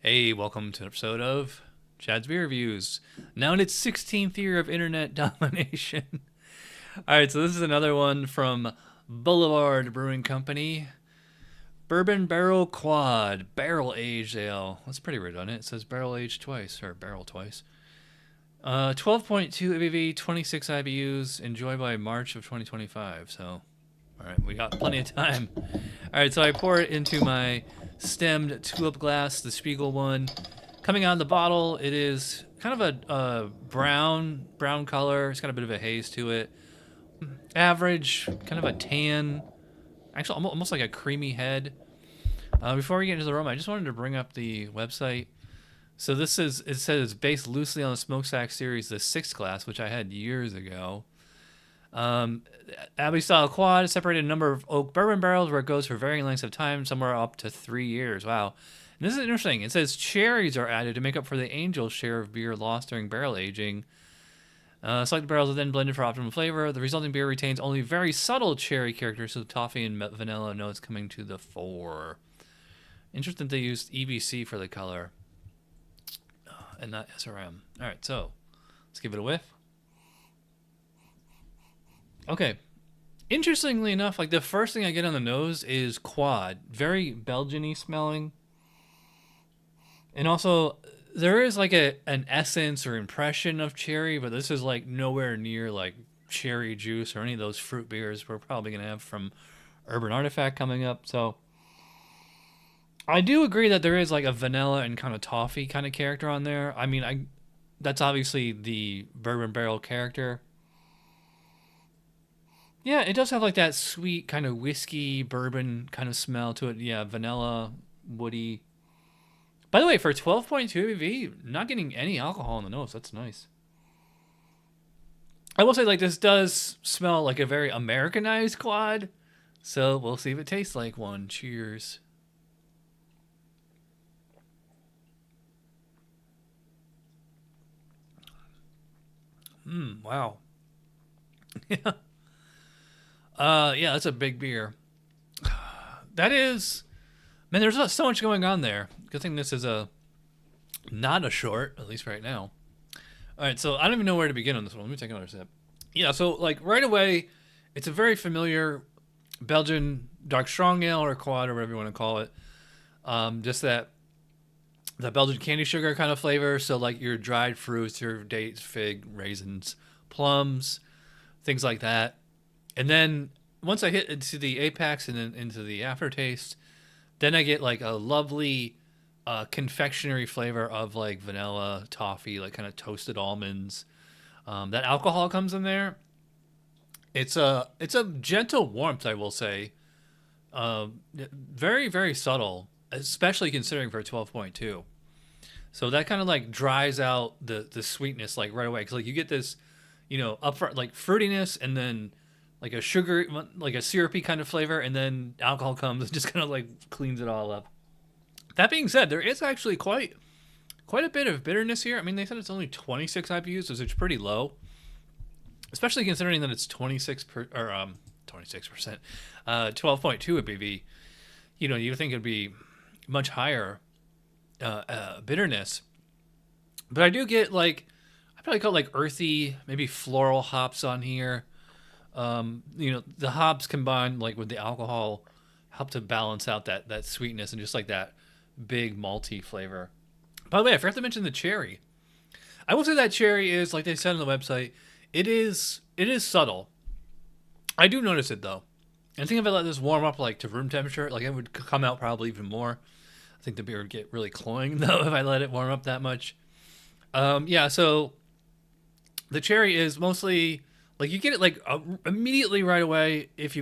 Hey, welcome to an episode of Chad's Beer Reviews. Now in its 16th year of internet domination. Alright, so this is another one from Boulevard Brewing Company. Bourbon Barrel Quad Barrel Aged Ale. That's pretty redundant. It says barrel aged twice, or barrel twice. 12.2 ABV, 26 IBUs. Enjoy by March of 2025. So, alright, we got plenty of time. Alright, so I pour it into my stemmed tulip glass, the 𝗕cie𝘂𝗿𝗯𝐿 one. Coming out of the bottle, it is kind of a brown color. It's got a bit of a haze to it. Average, kind of a tan, actually almost like a creamy head. Before we get into the aroma, I just wanted to bring up the website. So it says it's based loosely on the Smokestack series, the 6th glass, which I had years ago. Abbey-style quad separated a number of oak bourbon barrels where it goes for varying lengths of time, somewhere up to 3 years. Wow. And this is interesting. It says cherries are added to make up for the angel's share of beer lost during barrel aging. Selected barrels are then blended for optimum flavor. The resulting beer retains only very subtle cherry characters, so toffee and vanilla notes coming to the fore. Interesting they used EBC for the color and not SRM. All right, so let's give it a whiff. Okay. Interestingly enough, like the first thing I get on the nose is quad. Very Belgian-y smelling. And also, there is like an essence or impression of cherry, but this is like nowhere near like cherry juice or any of those fruit beers we're probably going to have from Urban Artifact coming up. So I do agree that there is like a vanilla and kind of toffee kind of character on there. I mean, that's obviously the bourbon barrel character. Yeah, it does have like that sweet kind of whiskey bourbon kind of smell to it. Yeah, vanilla, woody. By the way, for 12.2 ABV, not getting any alcohol in the nose. That's nice. I will say, like, this does smell like a very Americanized quad. So we'll see if it tastes like one. Cheers. Wow. Yeah. Yeah, that's a big beer. That is, man, there's so much going on there. Good thing this is not a short, at least right now. All right, so I don't even know where to begin on this one. Let me take another sip. Yeah, so like right away, it's a very familiar Belgian dark strong ale or quad or whatever you want to call it. Just that the Belgian candy sugar kind of flavor. So like your dried fruits, your dates, fig, raisins, plums, things like that. And then once I hit into the apex and then into the aftertaste, then I get like a lovely confectionery flavor of like vanilla, toffee, like kind of toasted almonds. That alcohol comes in there. It's a gentle warmth, I will say. Very, very subtle, especially considering for 12.2. So that kind of like dries out the sweetness like right away. Because like you get this, upfront like fruitiness and then like a sugar, like a syrupy kind of flavor, and then alcohol comes and just kind of like cleans it all up. That being said, there is actually quite a bit of bitterness here. I mean, they said it's only 26 IBUs, so it's pretty low, especially considering that it's 26% 12.2 ABV. You think it'd be much higher bitterness, but I do get like I probably call it like earthy, maybe floral hops on here. The hops combined like with the alcohol help to balance out that sweetness and just like that big malty flavor. By the way, I forgot to mention the cherry. I will say that cherry is, like they said on the website, it is subtle. I do notice it though. And I think if I let this warm up like to room temperature, like it would come out probably even more. I think the beer would get really cloying though if I let it warm up that much. Yeah, so the cherry is mostly like you get it like immediately right away if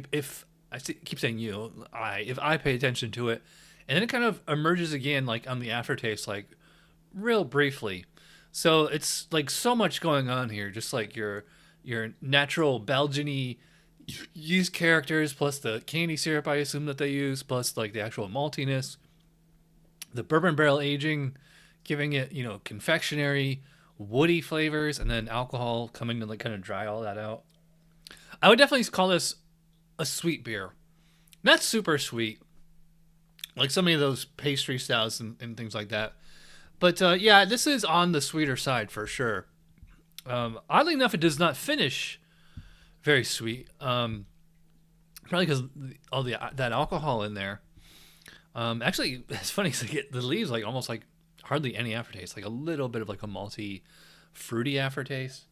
keep saying if I pay attention to it, and then it kind of emerges again like on the aftertaste like real briefly. So it's like so much going on here, just like your natural Belgian-y yeast characters plus the candy syrup I assume that they use plus like the actual maltiness, the bourbon barrel aging, giving it confectionery woody flavors, and then alcohol coming to like kind of dry all that out. I would definitely call this a sweet beer. Not super sweet. like so many of those pastry styles and things like that. But yeah, this is on the sweeter side for sure. Oddly enough, it does not finish very sweet. Probably because all that alcohol in there. Actually, it's funny because the leaves like almost like hardly any aftertaste, like a little bit of like a malty, fruity aftertaste.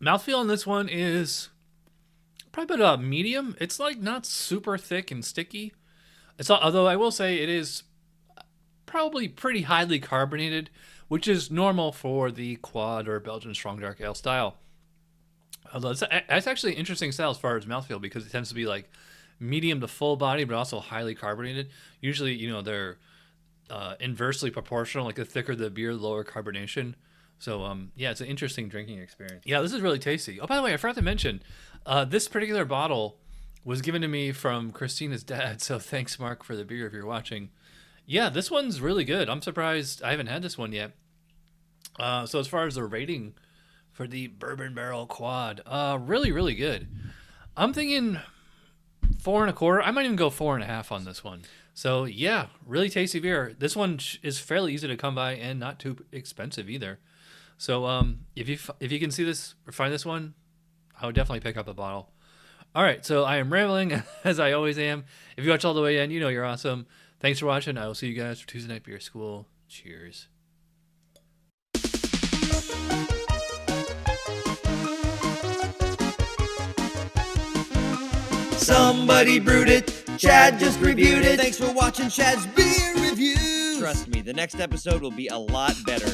Mouthfeel on this one is probably about medium. It's like not super thick and sticky. Although I will say it is probably pretty highly carbonated, which is normal for the quad or Belgian strong dark ale style. Although it's actually an interesting style as far as mouthfeel because it tends to be like medium to full body, but also highly carbonated. Usually, they're inversely proportional. Like the thicker the beer, the lower carbonation. So yeah, it's an interesting drinking experience. Yeah, this is really tasty. Oh, by the way, I forgot to mention, this particular bottle was given to me from Christina's dad. So thanks, Mark, for the beer if you're watching. Yeah, this one's really good. I'm surprised I haven't had this one yet. So as far as the rating for the bourbon barrel quad, really, really good. I'm thinking 4.25. I might even go 4.5 on this one. So yeah, really tasty beer. This one is fairly easy to come by and not too expensive either. So if you can see this or find this one, I would definitely pick up a bottle. All right, so I am rambling as I always am. If you watch all the way in, you're awesome. Thanks for watching. I will see you guys for Tuesday Night Beer School. Cheers. Somebody brewed it. Chad just reviewed it. Thanks for watching Chad's Beer Reviews. Trust me, the next episode will be a lot better.